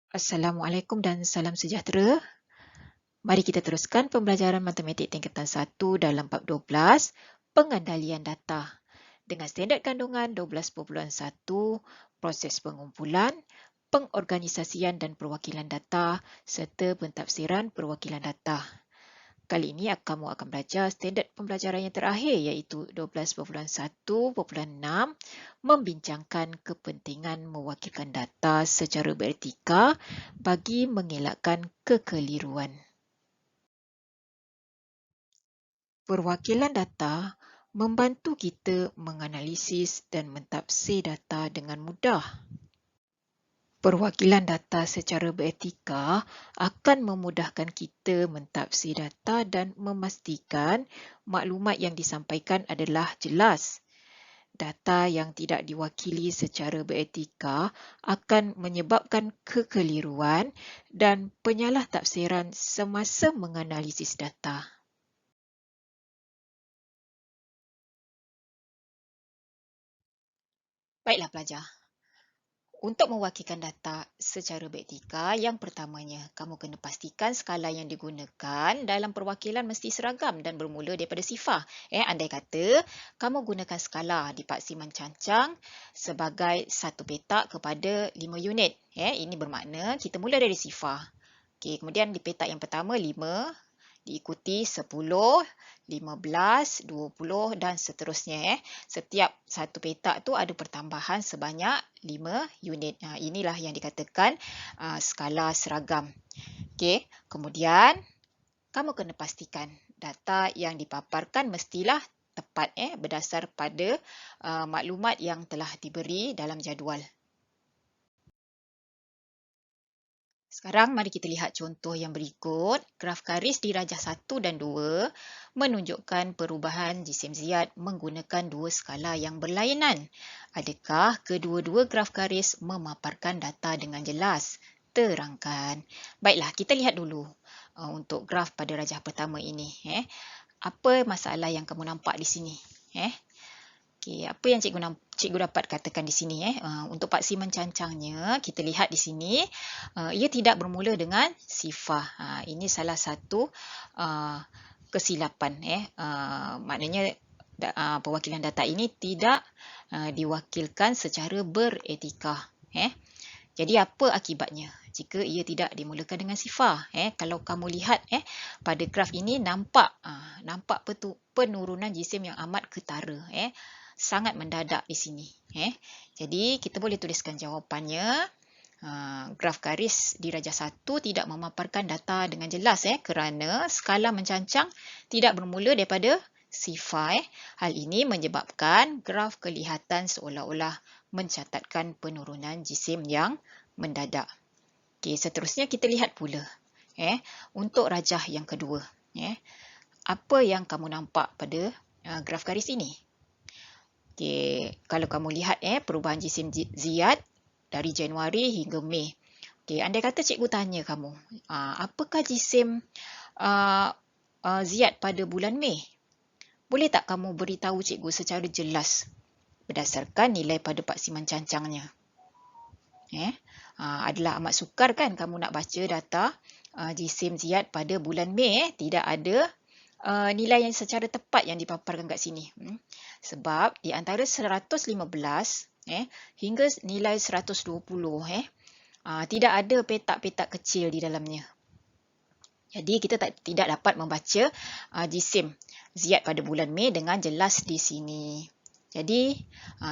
Assalamualaikum dan salam sejahtera. Mari kita teruskan pembelajaran matematik tingkatan 1 dalam bab 12, pengendalian data dengan standard kandungan 12.1, proses pengumpulan, pengorganisasian dan perwakilan data serta pentafsiran perwakilan data. Kali ini kamu akan belajar standard pembelajaran yang terakhir iaitu 12.1.6 membincangkan kepentingan mewakilkan data secara beretika bagi mengelakkan kekeliruan. Perwakilan data membantu kita menganalisis dan mentafsir data dengan mudah. Perwakilan data secara beretika akan memudahkan kita mentafsir data dan memastikan maklumat yang disampaikan adalah jelas. Data yang tidak diwakili secara beretika akan menyebabkan kekeliruan dan penyalahtafsiran semasa menganalisis data. Baiklah pelajar. Untuk mewakilkan data secara beretika, yang pertamanya, kamu kena pastikan skala yang digunakan dalam perwakilan mesti seragam dan bermula daripada sifar. Andai kata, kamu gunakan skala dipaksiman cancang sebagai satu petak kepada 5 unit. Ini bermakna kita mula dari sifar. Kemudian di petak yang pertama 5, diikuti 10, 15, 20 dan seterusnya. Setiap satu petak tu ada pertambahan sebanyak 5 unit. Inilah yang dikatakan skala seragam. Kemudian kamu kena pastikan data yang dipaparkan mestilah tepat berdasar pada maklumat yang telah diberi dalam jadual. Sekarang mari kita lihat contoh yang berikut. Graf garis di rajah 1 dan 2 menunjukkan perubahan jisim ziyad menggunakan dua skala yang berlainan. Adakah kedua-dua graf garis memaparkan data dengan jelas? Terangkan. Baiklah, kita lihat dulu untuk graf pada rajah pertama ini. Apa masalah yang kamu nampak di sini? Apa yang cikgu dapat katakan di sini? Untuk paksiman cancangnya, kita lihat di sini, ia tidak bermula dengan sifar. Ini salah satu kesilapan. Maknanya perwakilan data ini tidak diwakilkan secara beretika. Jadi apa akibatnya jika ia tidak dimulakan dengan sifar? Kalau kamu lihat pada graf ini nampak penurunan jisim yang amat ketara. Sangat mendadak di sini. Jadi kita boleh tuliskan jawapannya. Graf garis di rajah 1 tidak memaparkan data dengan jelas kerana skala mencancang tidak bermula daripada sifar. Hal ini menyebabkan graf kelihatan seolah-olah mencatatkan penurunan jisim yang mendadak. Seterusnya kita lihat pula untuk rajah yang kedua. Apa yang kamu nampak pada graf garis ini? Kalau kamu lihat perubahan jisim ziyad dari Januari hingga Mei. Andai kata cikgu tanya kamu, apakah jisim ziyad pada bulan Mei? Boleh tak kamu beritahu cikgu secara jelas berdasarkan nilai pada paksiman cancangnya? Adalah amat sukar kan kamu nak baca data jisim ziyad pada bulan Mei. Tidak ada nilai yang secara tepat yang dipaparkan kat sini. Sebab di antara 115 hingga nilai 120 tidak ada petak-petak kecil di dalamnya. Jadi kita tidak dapat membaca jisim ziyad pada bulan Mei dengan jelas di sini. Jadi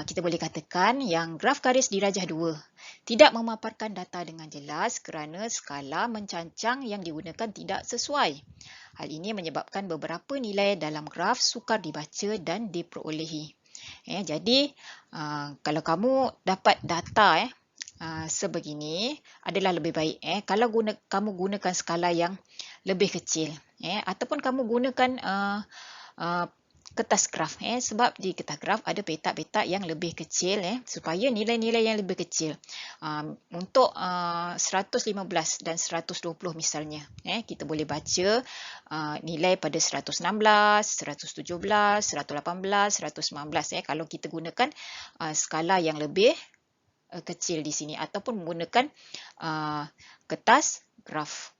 kita boleh katakan yang graf garis di rajah 2 tidak memaparkan data dengan jelas kerana skala mencancang yang digunakan tidak sesuai. Hal ini menyebabkan beberapa nilai dalam graf sukar dibaca dan diperolehi. Jadi kalau kamu dapat data sebegini adalah lebih baik kalau kamu gunakan skala yang lebih kecil ataupun kamu gunakan kertas graf sebab di kertas graf ada petak-petak yang lebih kecil supaya nilai-nilai yang lebih kecil untuk 115 dan 120 misalnya kita boleh baca nilai pada 116, 117, 118, 119 kalau kita gunakan skala yang lebih kecil di sini ataupun menggunakan kertas graf.